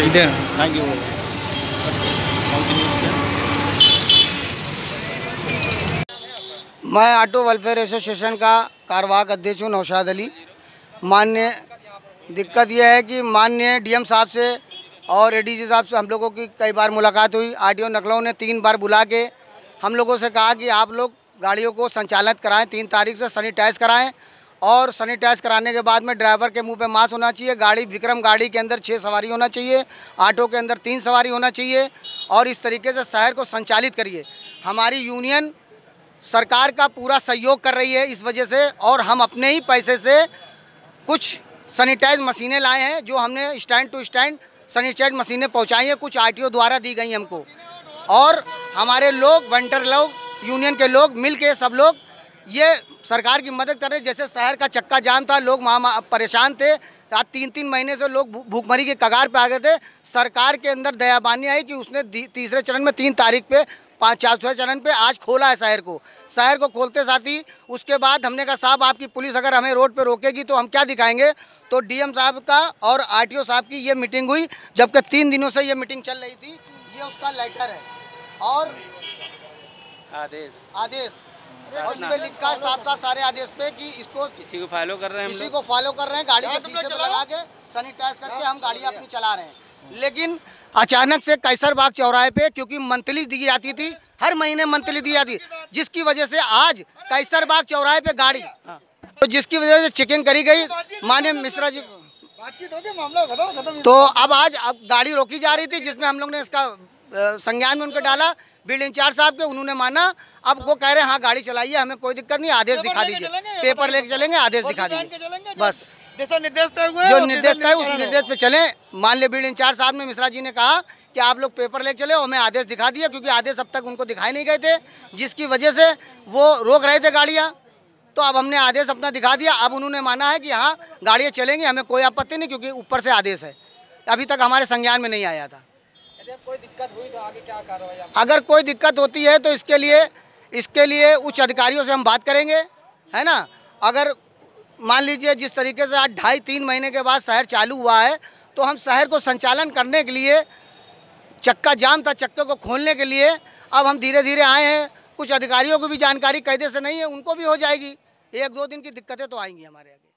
इधर thank you. मैं auto welfare association का कार्यवाहक अध्यक्ष हूँ नौशाद अली। माननीय दिक्कत यह है कि माननीय डीएम साहब से और एडीजी साहब से हम लोगों की कई बार मुलाकात हुई। आरटीओ नकलऊ ने 3 बार बुला के हम लोगों से कहा कि आप लोग गाड़ियों को संचालित कराएं, 3 तारीख से सैनिटाइज कराएं और सैनिटाइज कराने के बाद में ड्राइवर के मुंह पे मास्क होना चाहिए। गाड़ी विक्रम गाड़ी के अंदर 6 सवारी होना चाहिए, ऑटो के अंदर 3 सवारी होना चाहिए और इस तरीके से शहर को संचालित करिए। हमारी यूनियन सरकार का पूरा सहयोग कर रही है इस वजह से, और हम अपने ही पैसे से कुछ सैनिटाइज मशीनें लाए हैं जो हमने स्टैंड टू स्टैंड सैनिटाइज मशीनें पहुंचाई हैं, कुछ आरटीओ द्वारा दी गई हमको। और हमारे लोग वेंडर लोग यूनियन के लोग मिल के सब लोग ये सरकार की मदद कर रहे हैं। जैसे शहर का चक्का जाम था, लोग परेशान थे, 3-3 महीने से लोग भूखमरी के कगार पे आ गए थे। सरकार के अंदर दयाबानी आई कि उसने तीसरे चरण में 3 तारीख पे 4वें चरण पे आज खोला है शहर को खोलते साथ ही उसके बाद हमने कहा साहब आपकी पुलिस अगर हमें रोड पे रोकेगी तो हम क्या दिखाएंगे। तो डीएम साहब का और आरटीओ साहब की ये मीटिंग हुई, जबकि 3 दिनों से ये मीटिंग चल रही थी। ये उसका लेटर है और आदेश और इस पे लिखा है साफ सारे आदेश पे कि इसी को फॉलो कर रहे हैं, गाड़ी के शीशे पे लगा के सैनिटाइज करके हम गाड़ियाँ अपनी चला रहे हैं। लेकिन अचानक से कैसरबाग चौराहे पे, क्योंकि मंथली दी जाती थी, हर महीने मंथली दी जाती, जिसकी वजह से आज कैसरबाग चौराहे पे गाड़ी तो जिसकी वजह से चेकिंग करी गई माननीय मिश्रा जी को। तो अब गाड़ी रोकी जा रही थी, जिसमें हम लोग ने इसका संज्ञान में उनको डाला बिल्ड इंचार्ज साहब के, उन्होंने माना। अब वो कह रहे हैं हाँ गाड़ी चलाइए, हमें कोई दिक्कत नहीं, आदेश दिखा दीजिए, पेपर लेके चलेंगे, आदेश दिखा दीजिए, बस निर्देश तय हुए, जो निर्देश तय उस निर्देश पे चले। मान लिया बिल्ड इंचार्ज साहब ने, मिश्रा जी ने कहा कि आप लोग पेपर लेके चले, और हमें आदेश दिखा दिया, क्योंकि आदेश अब तक उनको दिखाई नहीं गए थे, जिसकी वजह से वो रोक रहे थे गाड़ियाँ। तो अब हमने आदेश अपना दिखा दिया। अब उन्होंने माना है कि हाँ गाड़ियाँ चलेंगी, हमें कोई आपत्ति नहीं, क्योंकि ऊपर से आदेश है, अभी तक हमारे संज्ञान में नहीं आया था। कोई दिक्कत हुई तो आगे क्या कार्रवाई? अगर कोई दिक्कत होती है तो इसके लिए उच्च अधिकारियों से हम बात करेंगे, है ना। अगर मान लीजिए जिस तरीके से आज 2.5-3 महीने के बाद शहर चालू हुआ है, तो हम शहर को संचालन करने के लिए, चक्का जाम था, चक्के को खोलने के लिए अब हम धीरे धीरे आए हैं। कुछ अधिकारियों को भी जानकारी कायदे से नहीं है, उनको भी हो जाएगी। 1-2 दिन की दिक्कतें तो आएंगी हमारे आगे।